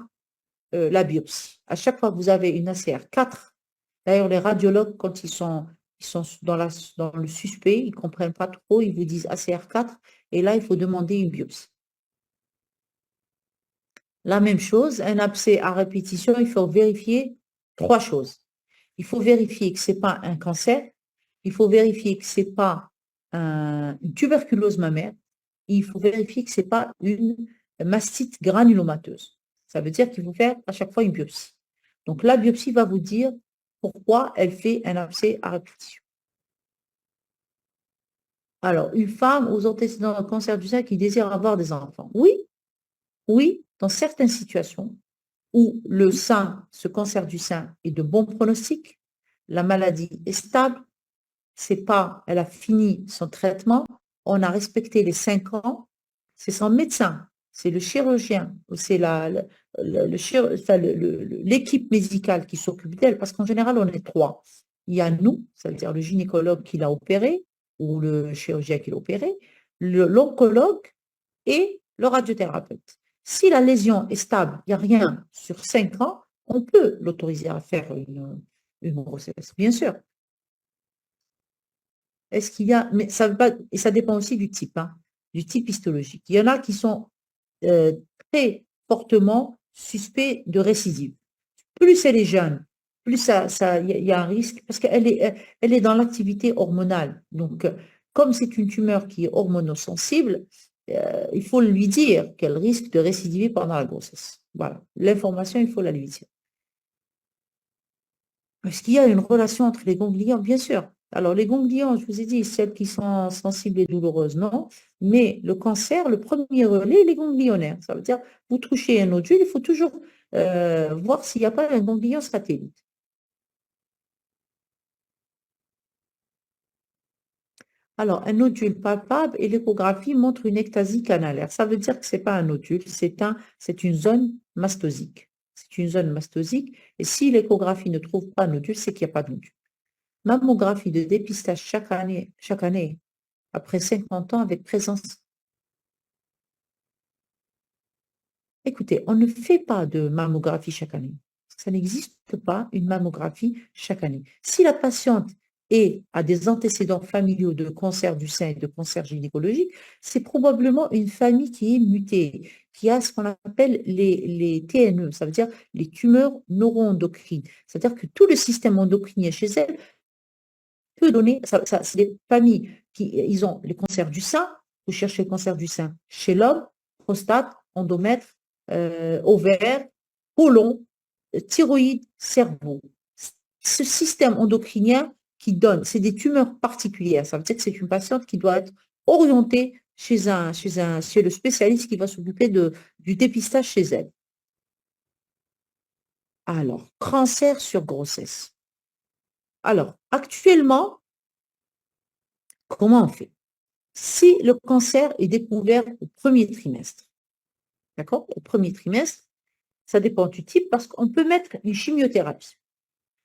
la biopsie. À chaque fois que vous avez une ACR 4, d'ailleurs, les radiologues, quand ils sont dans le suspect, ils ne comprennent pas trop, ils vous disent ACR 4, et là, il faut demander une biopsie. La même chose, un abcès à répétition, il faut vérifier 3 choses. Il faut vérifier que ce n'est pas un cancer, il faut vérifier que ce n'est pas une tuberculose mammaire, et il faut vérifier que ce n'est pas une mastite granulomateuse. Ça veut dire qu'il faut faire à chaque fois une biopsie. Donc la biopsie va vous dire pourquoi elle fait un abcès à répétition. Alors, une femme aux antécédents d'un cancer du sein qui désire avoir des enfants. Oui, dans certaines situations où le sein, ce cancer du sein est de bon pronostic, la maladie est stable, elle a fini son traitement, on a respecté les 5 ans, c'est son médecin, c'est le chirurgien, c'est l'équipe médicale qui s'occupe d'elle, parce qu'en général, on est 3. Il y a nous, c'est-à-dire le gynécologue qui l'a opéré, ou le chirurgien qui l'a opéré, l'oncologue et le radiothérapeute. Si la lésion est stable, il n'y a rien sur 5 ans, on peut l'autoriser à faire une grossesse, bien sûr. Est-ce qu'il y a, mais ça veut pas, et ça dépend aussi du type histologique. Il y en a qui sont très fortement suspects de récidive. Plus elle est jeune, plus il y a un risque, parce qu'elle est dans l'activité hormonale. Donc, comme c'est une tumeur qui est hormonosensible, il faut lui dire qu'elle risque de récidiver pendant la grossesse. Voilà, l'information, il faut la lui dire. Est-ce qu'il y a une relation entre les ganglions? Bien sûr. Alors, les ganglions, je vous ai dit, celles qui sont sensibles et douloureuses, non. Mais le cancer, le premier relais, les ganglionnaires. Ça veut dire, vous touchez un nodule, il faut toujours voir s'il n'y a pas un ganglion satellite. Alors, un nodule palpable et l'échographie montre une ectasie canalaire. Ça veut dire que ce n'est pas un nodule, c'est une zone mastosique. C'est une zone mastosique. Et si l'échographie ne trouve pas un nodule, c'est qu'il n'y a pas de nodule. Mammographie de dépistage chaque année, après 50 ans, avec présence. Écoutez, on ne fait pas de mammographie chaque année. Ça n'existe pas une mammographie chaque année. Si la patiente a des antécédents familiaux de cancer du sein et de cancer gynécologique, c'est probablement une famille qui est mutée, qui a ce qu'on appelle les TNE, ça veut dire les tumeurs neuroendocrines. C'est-à-dire que tout le système endocrinien chez elle peut donner, c'est des familles qui ils ont les cancers du sein, vous cherchez le cancer du sein chez l'homme, prostate, endomètre, ovaire, côlon, thyroïde, cerveau. Ce système endocrinien qui donne, c'est des tumeurs particulières. Ça veut dire que c'est une patiente qui doit être orientée chez le spécialiste qui va s'occuper du dépistage chez elle. Alors, cancer sur grossesse. Alors, actuellement, comment on fait? Si le cancer est découvert au premier trimestre, d'accord? Au premier trimestre, ça dépend du type parce qu'on peut mettre une chimiothérapie.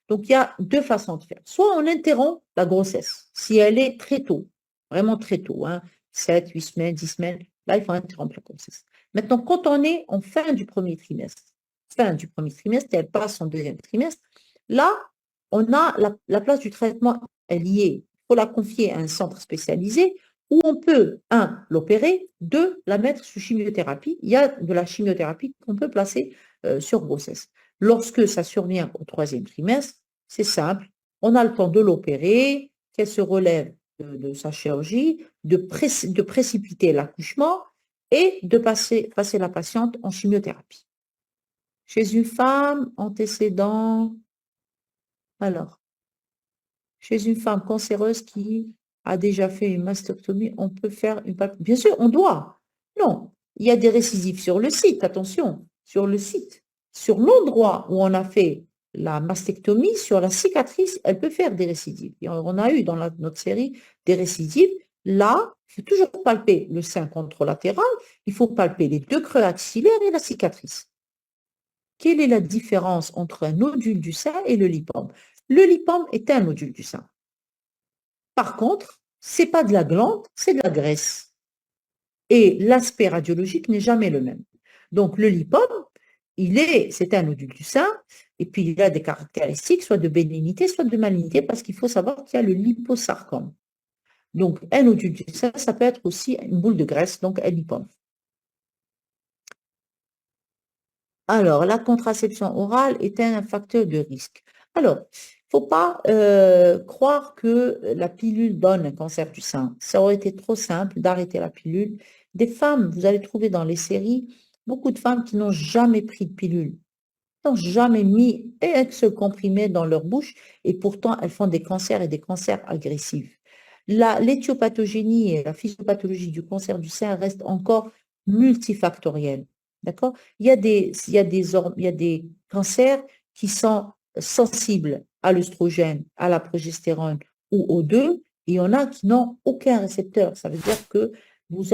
Donc, il y a deux façons de faire. Soit on interrompt la grossesse, si elle est très tôt, vraiment très tôt, 7, 8 semaines, 10 semaines, là, il faut interrompre la grossesse. Maintenant, quand on est en fin du premier trimestre, et elle passe en deuxième trimestre, là, on a la place du traitement, elle y est. Il faut la confier à un centre spécialisé où on peut, l'opérer, la mettre sous chimiothérapie. Il y a de la chimiothérapie qu'on peut placer sur grossesse. Lorsque ça survient au troisième trimestre, c'est simple, on a le temps de l'opérer, qu'elle se relève de sa chirurgie, de précipiter l'accouchement et de passer la patiente en chimiothérapie. Chez une femme, antécédent, alors, chez une femme cancéreuse qui a déjà fait une mastectomie, on peut faire une palpation. Bien sûr, on doit. Non, il y a des récidives sur le site, attention, sur le site. Sur l'endroit où on a fait la mastectomie, sur la cicatrice, elle peut faire des récidives. Et on a eu dans notre série des récidives. Là, il faut toujours palper le sein contralatéral, il faut palper les deux creux axillaires et la cicatrice. Quelle est la différence entre un nodule du sein et le lipome? Le lipome est un nodule du sein. Par contre, ce n'est pas de la glande, c'est de la graisse. Et l'aspect radiologique n'est jamais le même. Donc, le lipome, c'est un nodule du sein, et puis il a des caractéristiques soit de bénignité, soit de malignité, parce qu'il faut savoir qu'il y a le liposarcome. Donc, un nodule du sein, ça peut être aussi une boule de graisse, donc un lipome. Alors, la contraception orale est un facteur de risque. Alors, il ne faut pas croire que la pilule donne un cancer du sein. Ça aurait été trop simple d'arrêter la pilule. Des femmes, vous allez trouver dans les séries, beaucoup de femmes qui n'ont jamais pris de pilule, n'ont jamais mis un seul comprimé dans leur bouche et pourtant elles font des cancers et des cancers agressifs. L'éthiopathogénie et la physiopathologie du cancer du sein restent encore multifactorielles. D'accord? Il y a des cancers qui sont sensibles à l'œstrogène, à la progestérone ou aux deux, et il y en a qui n'ont aucun récepteur. Ça veut dire que vous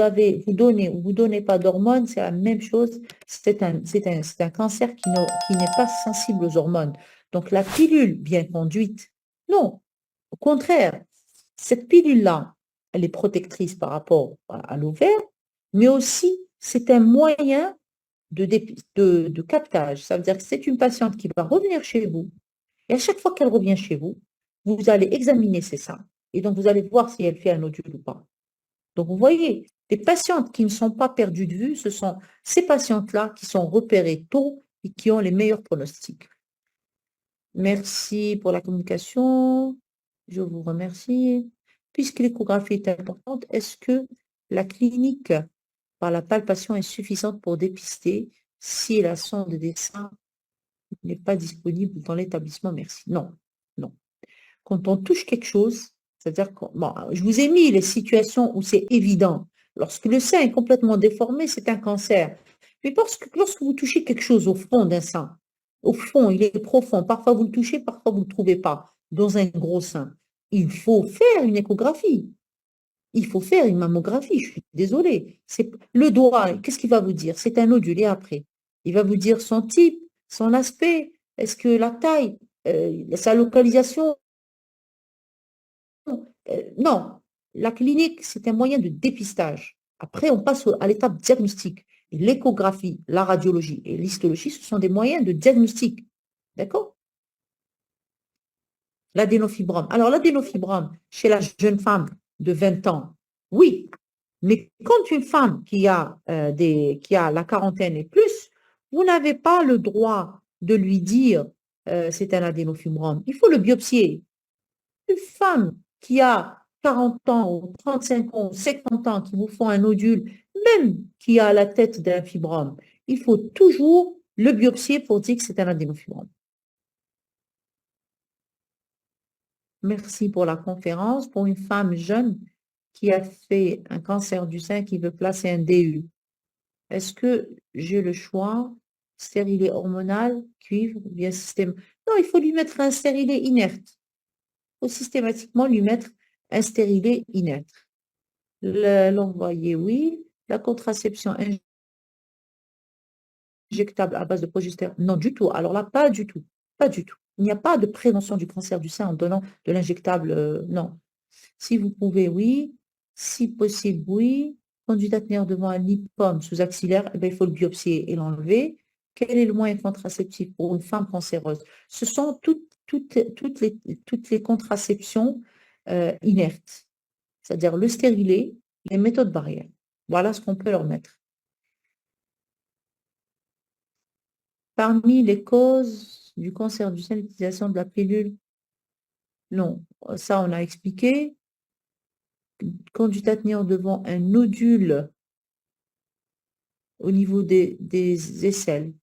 donnez ou vous donnez pas d'hormones, c'est la même chose. C'est un cancer qui n'est pas sensible aux hormones. Donc la pilule bien conduite, non. Au contraire, cette pilule-là, elle est protectrice par rapport à l'ovaire, mais aussi c'est un moyen de captage. Ça veut dire que c'est une patiente qui va revenir chez vous, et à chaque fois qu'elle revient chez vous, vous allez examiner ses seins, et donc vous allez voir si elle fait un nodule ou pas. Donc vous voyez, les patientes qui ne sont pas perdues de vue, ce sont ces patientes-là qui sont repérées tôt et qui ont les meilleurs pronostics. Merci pour la communication. Je vous remercie. Puisque l'échographie est importante, est-ce que la clinique par la palpation est suffisante pour dépister si la sonde des seins n'est pas disponible dans l'établissement? Merci. Non, non. Quand on touche quelque chose, c'est-à-dire que, bon, je vous ai mis les situations où c'est évident. Lorsque le sein est complètement déformé, c'est un cancer. Mais lorsque vous touchez quelque chose au fond d'un sein, au fond, il est profond, parfois vous le touchez, parfois vous ne le trouvez pas, dans un gros sein, il faut faire une échographie. Il faut faire une mammographie, je suis désolée. Le doigt, qu'est-ce qu'il va vous dire? C'est un nodule et après. Il va vous dire son type, son aspect, est-ce que la taille, sa localisation. Non, la clinique, c'est un moyen de dépistage. Après, on passe à l'étape diagnostique. L'échographie, la radiologie et l'histologie, ce sont des moyens de diagnostic. D'accord? L'adénofibrome. Alors, l'adénofibrome, chez la jeune femme de 20 ans, oui, Mais quand une femme qui a la quarantaine et plus, vous n'avez pas le droit de lui dire c'est un adénofibrome. Il faut le biopsier. Une femme qui a 40 ans ou 35 ans, 50 ans, qui vous font un nodule, même qui a la tête d'un fibrome, il faut toujours le biopsier pour dire que c'est un adénofibrome. Merci pour la conférence. Pour une femme jeune qui a fait un cancer du sein, qui veut placer un DU, est-ce que j'ai le choix, stérilet hormonal, cuivre, bien système? Non, il faut lui mettre un stérilet inerte. Il faut systématiquement lui mettre un stérilet inerte. L'envoyer, oui. La contraception injectable à base de progestérone, non du tout. Alors là, pas du tout. Pas du tout. Il n'y a pas de prévention du cancer du sein en donnant de l'injectable, non. Si vous pouvez, oui. Si possible, oui. Conduite à tenir devant un lipome sous-axillaire, eh bien, il faut le biopsier et l'enlever. Quel est le moyen contraceptif pour une femme cancéreuse? Ce sont toutes les contraceptions inertes, c'est-à-dire le stérilet, les méthodes barrières. Voilà ce qu'on peut leur mettre. Parmi les causes du cancer du sein, l'utilisation de la pilule, non, ça on a expliqué. Conduite à tenir devant un nodule au niveau des aisselles.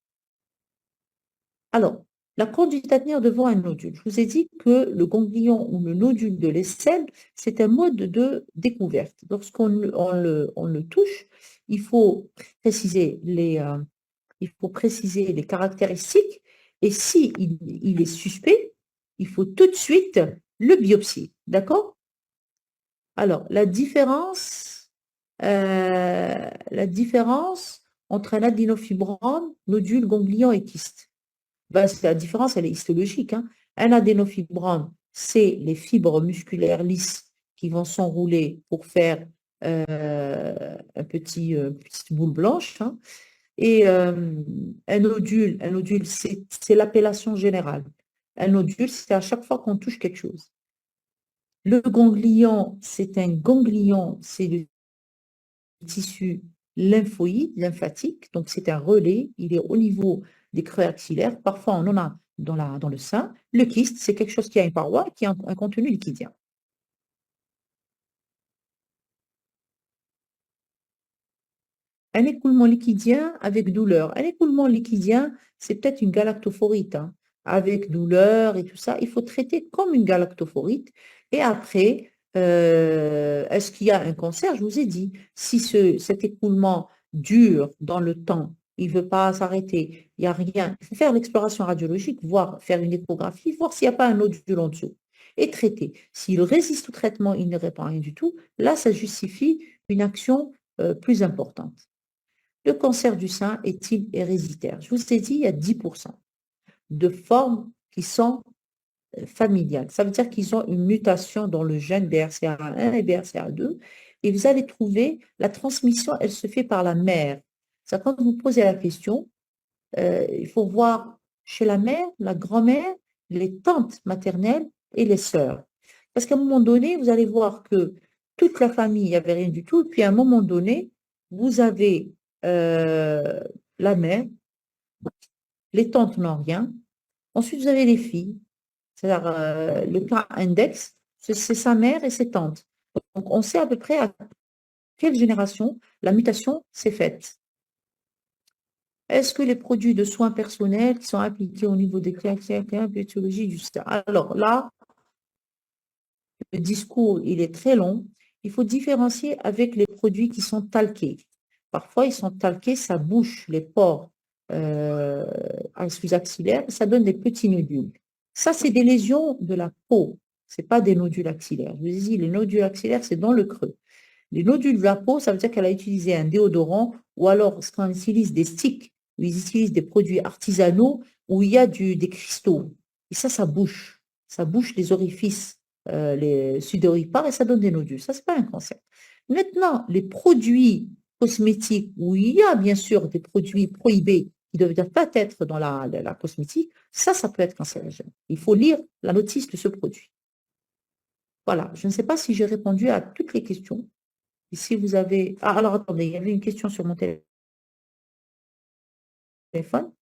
Alors, la conduite à tenir devant un nodule. Je vous ai dit que le ganglion ou le nodule de l'aisselle, c'est un mode de découverte. Lorsqu'on le touche, il faut préciser les caractéristiques et si il est suspect, il faut tout de suite le biopsier. D'accord? Alors, la différence entre un adénofibrome, nodule, ganglion et kyste. Ben, la différence, elle est histologique. Hein. Un adénofibrome, c'est les fibres musculaires lisses qui vont s'enrouler pour faire petite boule blanche. Hein. Et un nodule, c'est l'appellation générale. Un nodule, c'est à chaque fois qu'on touche quelque chose. Le ganglion, c'est un ganglion, c'est le tissu lymphatique, donc c'est un relais, il est au niveau des creux axillaires, parfois on en a dans le sein. Le kyste, c'est quelque chose qui a une paroi, qui a un contenu liquidien. Un écoulement liquidien avec douleur. Un écoulement liquidien, c'est peut-être une galactophorite, hein, avec douleur et tout ça. Il faut traiter comme une galactophorite. Et après, est-ce qu'il y a un cancer? Je vous ai dit, si cet écoulement dure dans le temps, il ne veut pas s'arrêter, il n'y a rien, il faut faire l'exploration radiologique, voir, faire une échographie, voir s'il n'y a pas un nodule en dessous. Et traiter. S'il résiste au traitement, il ne répond à rien du tout, là, ça justifie une action plus importante. Le cancer du sein est-il héréditaire? Je vous ai dit, il y a 10% de formes qui sont familiales. Ça veut dire qu'ils ont une mutation dans le gène BRCA1 et BRCA2. Et vous allez trouver, la transmission, elle se fait par la mère. Ça, quand vous posez la question, il faut voir chez la mère, la grand-mère, les tantes maternelles et les sœurs. Parce qu'à un moment donné, vous allez voir que toute la famille, il n'y avait rien du tout. Et puis à un moment donné, vous avez la mère, les tantes n'ont rien. Ensuite, vous avez les filles, c'est-à-dire le cas index, c'est sa mère et ses tantes. Donc, on sait à peu près à quelle génération la mutation s'est faite. Est-ce que les produits de soins personnels qui sont appliqués au niveau des biotologie du sein? Alors là, le discours, il est très long. Il faut différencier avec les produits qui sont talqués. Parfois, ils sont talqués, ça bouche les pores sous-axillaires, ça donne des petits nodules. Ça, c'est des lésions de la peau. Ce n'est pas des nodules axillaires. Je vous ai dit, les nodules axillaires, c'est dans le creux. Les nodules de la peau, ça veut dire qu'elle a utilisé un déodorant ou alors quand on utilise des sticks, où ils utilisent des produits artisanaux où il y a des cristaux. Et ça bouche. Ça bouche les orifices, les sudoripares et ça donne des nodules. Ça, ce n'est pas un cancer. Maintenant, les produits cosmétiques où il y a bien sûr des produits prohibés qui ne doivent pas être dans la cosmétique, ça peut être cancérigène. Il faut lire la notice de ce produit. Voilà, je ne sais pas si j'ai répondu à toutes les questions. Ici, vous avez... Ah, alors, attendez, il y avait une question sur mon téléphone.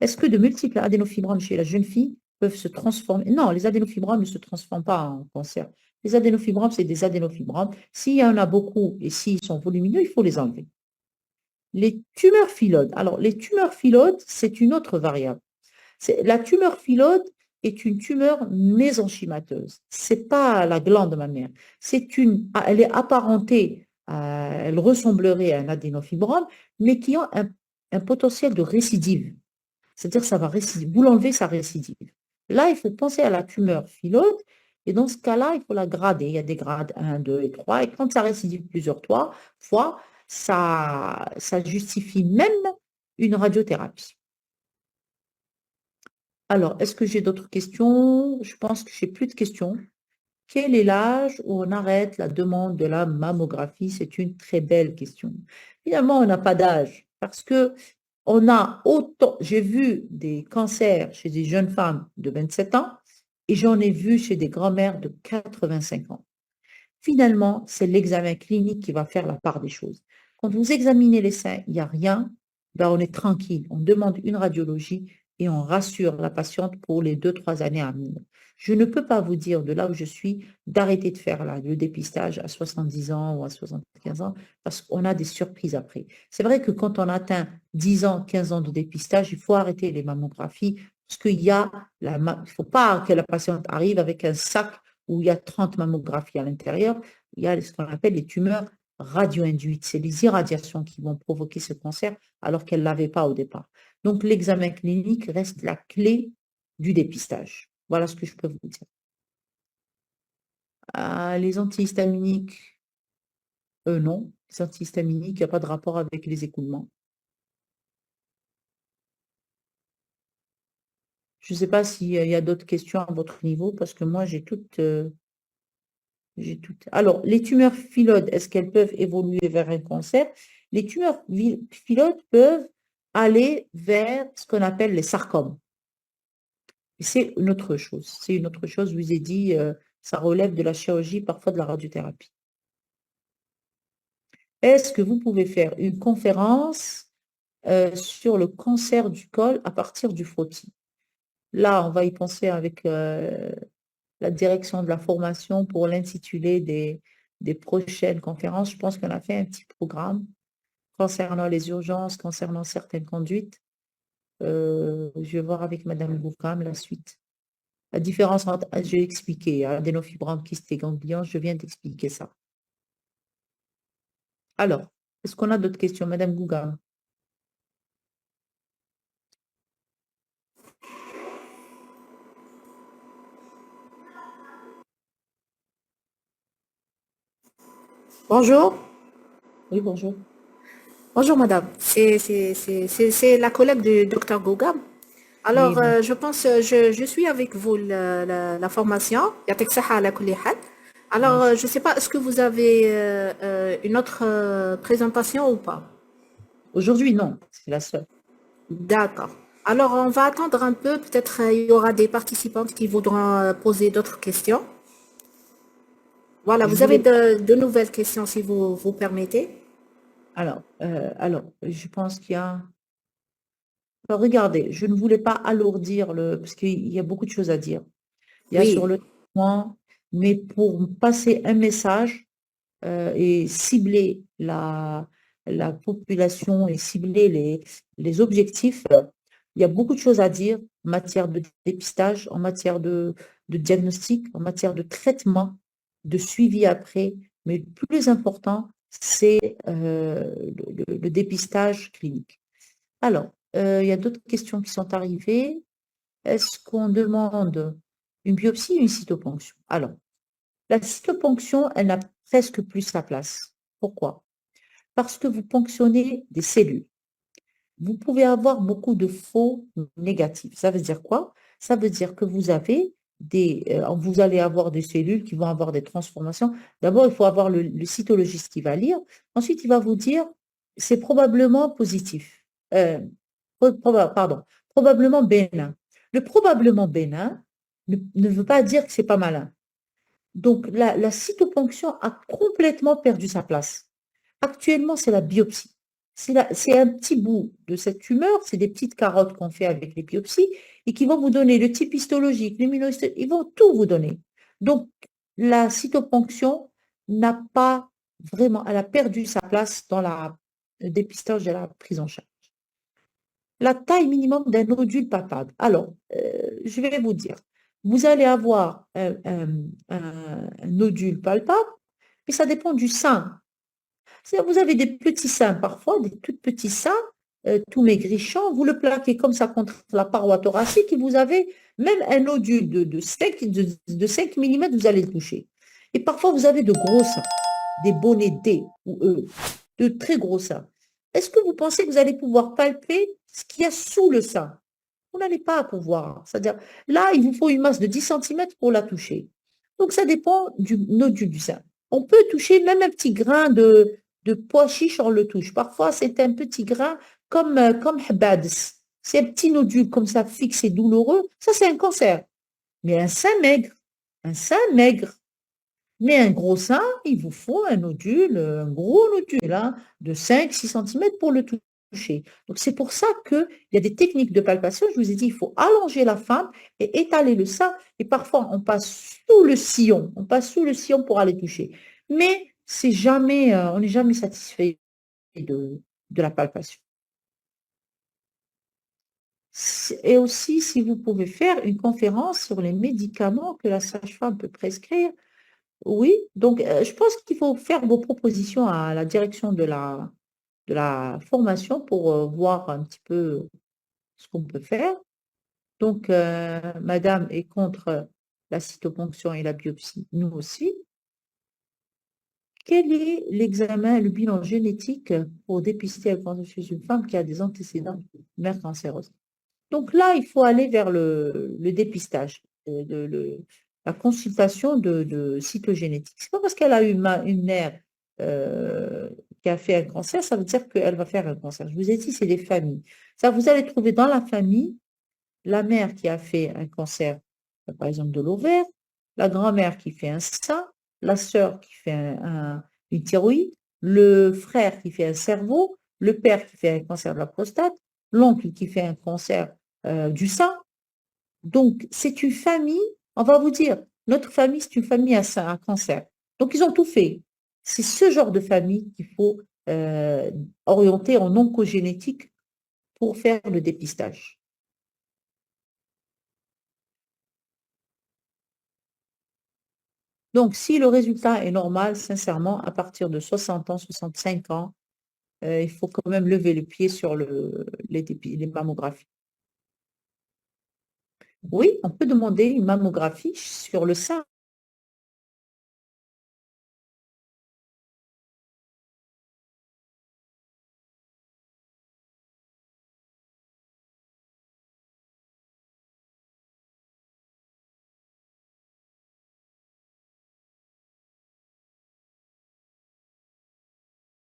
Est-ce que de multiples adénofibromes chez la jeune fille peuvent se transformer? Non, les adénofibromes ne se transforment pas en cancer. Les adénofibromes, c'est des adénofibromes. S'il y en a beaucoup et s'ils sont volumineux, il faut les enlever. Les tumeurs phyllodes. Alors, les tumeurs phyllodes, c'est une autre variable. La tumeur phyllodes est une tumeur mésenchymateuse. Ce n'est pas la glande mammaire. Elle est apparentée, elle ressemblerait à un adénofibrome, mais qui a un potentiel de récidive. C'est-à-dire que ça va récidive. Vous l'enlevez, ça récidive. Là, il faut penser à la tumeur phyllodes. Et dans ce cas-là, il faut la grader. Il y a des grades 1, 2 et 3. Et quand ça récidive plusieurs fois, ça justifie même une radiothérapie. Alors, est-ce que j'ai d'autres questions? Je pense que je n'ai plus de questions. Quel est l'âge où on arrête la demande de la mammographie? C'est une très belle question. Finalement, on n'a pas d'âge parce que on a autant, j'ai vu des cancers chez des jeunes femmes de 27 ans et j'en ai vu chez des grand-mères de 85 ans. Finalement, c'est l'examen clinique qui va faire la part des choses. Quand vous examinez les seins, il n'y a rien, ben on est tranquille. On demande une radiologie et on rassure la patiente pour les 2-3 années à venir. Je ne peux pas vous dire de là où je suis d'arrêter de faire le dépistage à 70 ans ou à 75 ans parce qu'on a des surprises après. C'est vrai que quand on atteint 10 ans, 15 ans de dépistage, il faut arrêter les mammographies parce qu'il ne faut pas que la patiente arrive avec un sac où il y a 30 mammographies à l'intérieur. Il y a ce qu'on appelle les tumeurs radio-induites. C'est les irradiations qui vont provoquer ce cancer alors qu'elle ne l'avait pas au départ. Donc, l'examen clinique reste la clé du dépistage. Voilà ce que je peux vous dire. Les antihistaminiques, non. Les antihistaminiques, il n'y a pas de rapport avec les écoulements. Je ne sais pas s'il y a d'autres questions à votre niveau, parce que moi, j'ai toutes... Alors, les tumeurs phyllodes, est-ce qu'elles peuvent évoluer vers un cancer? Les tumeurs phyllodes peuvent aller vers ce qu'on appelle les sarcomes. C'est une autre chose. C'est une autre chose, je vous ai dit, ça relève de la chirurgie, parfois de la radiothérapie. Est-ce que vous pouvez faire une conférence sur le cancer du col à partir du frottis? Là, on va y penser avec la direction de la formation pour l'intitulé des prochaines conférences. Je pense qu'on a fait un petit programme concernant les urgences, concernant certaines conduites. Je vais voir avec Madame Boukam la suite. La différence entre, j'ai expliqué, adénofibromes, kystes et ganglions, je viens d'expliquer ça. Alors, est-ce qu'on a d'autres questions, Madame Boukam? Bonjour. Oui, bonjour. Bonjour madame, c'est la collègue du docteur Gougam. Alors, Oui, bon. je pense, je suis avec vous la formation. يعطيك الصحة على كل حال. Alors, Merci. je ne sais pas, est-ce que vous avez une autre présentation ou pas? Aujourd'hui, non, c'est la seule. D'accord. Alors, on va attendre un peu. Peut-être il y aura des participantes qui voudront poser d'autres questions. Voilà, Je vous avez voulais, de nouvelles questions si vous permettez. alors, je pense qu'il y a... Alors, regardez, je ne voulais pas alourdir parce qu'il y a beaucoup de choses à dire. Il y a sur Oui, le traitement, mais pour passer un message et cibler la population et cibler les objectifs, il y a beaucoup de choses à dire en matière de dépistage, en matière de diagnostic, en matière de traitement, de suivi après, mais le plus important, c'est le dépistage clinique. Alors, il y a d'autres questions qui sont arrivées. Est-ce qu'on demande une biopsie ou une cytoponction? Alors, la cytoponction, elle n'a presque plus sa place. Pourquoi? Parce que vous ponctionnez des cellules. Vous pouvez avoir beaucoup de faux négatifs. Ça veut dire quoi? Ça veut dire que vous allez avoir des cellules qui vont avoir des transformations. D'abord, il faut avoir le cytologiste qui va lire. Ensuite, il va vous dire, c'est probablement positif. Pardon, probablement bénin. Le probablement bénin ne veut pas dire que c'est pas malin. Donc, la cytoponction a complètement perdu sa place. Actuellement, c'est la biopsie. C'est un petit bout de cette tumeur, c'est des petites carottes qu'on fait avec les biopsies et qui vont vous donner le type histologique, l'immunohistologique, ils vont tout vous donner. Donc, la cytoponction n'a pas vraiment, elle a perdu sa place dans le dépistage de la prise en charge. La taille minimum d'un nodule palpable. Alors, je vais vous dire, vous allez avoir un nodule palpable, mais ça dépend du sein. Vous avez des petits seins parfois, des tout petits seins, tout maigrichants, vous le plaquez comme ça contre la paroi thoracique et vous avez même un nodule de 5 mm, vous allez le toucher. Et parfois, vous avez de gros seins, des bonnets D ou E, de très gros seins. Est-ce que vous pensez que vous allez pouvoir palper ce qu'il y a sous le sein? Vous n'allez pas pouvoir. C'est-à-dire, là, il vous faut une masse de 10 cm pour la toucher. Donc, ça dépend du nodule du sein. On peut toucher même un petit grain de pois chiche, on le touche. Parfois, c'est un petit grain comme habad. C'est un petit nodule comme ça, fixe et douloureux. Ça, c'est un cancer. Mais un sein maigre. Mais un gros sein, il vous faut un nodule, un gros nodule, hein, de 5-6 cm pour le toucher. Donc, c'est pour ça qu'il y a des techniques de palpation. Je vous ai dit, il faut allonger la femme et étaler le sein. Et parfois, on passe sous le sillon. On passe sous le sillon pour aller toucher. Mais c'est jamais, on n'est jamais satisfait de la palpation. Et aussi, si vous pouvez faire une conférence sur les médicaments que la sage-femme peut prescrire. Oui, donc je pense qu'il faut faire vos propositions à la direction de la formation pour voir un petit peu ce qu'on peut faire. Donc, madame est contre la cytoponction et la biopsie, nous aussi. Quel est l'examen, le bilan génétique pour dépister le cancer chez une femme qui a des antécédents de mère cancéreuse? Donc là, il faut aller vers le dépistage, la consultation de cytogénétique. Ce n'est pas parce qu'elle a eu une mère qui a fait un cancer, ça veut dire qu'elle va faire un cancer. Je vous ai dit, c'est des familles. Ça, vous allez trouver dans la famille la mère qui a fait un cancer, par exemple de l'ovaire, la grand-mère qui fait un sein, la sœur qui fait une thyroïde, le frère qui fait un cerveau, le père qui fait un cancer de la prostate, l'oncle qui fait un cancer du sein. Donc, c'est une famille, on va vous dire, notre famille, c'est une famille à cancer. Donc, ils ont tout fait. C'est ce genre de famille qu'il faut orienter en oncogénétique pour faire le dépistage. Donc, si le résultat est normal, sincèrement, à partir de 60 ans, 65 ans, il faut quand même lever le pied sur les mammographies. Oui, on peut demander une mammographie sur le sein.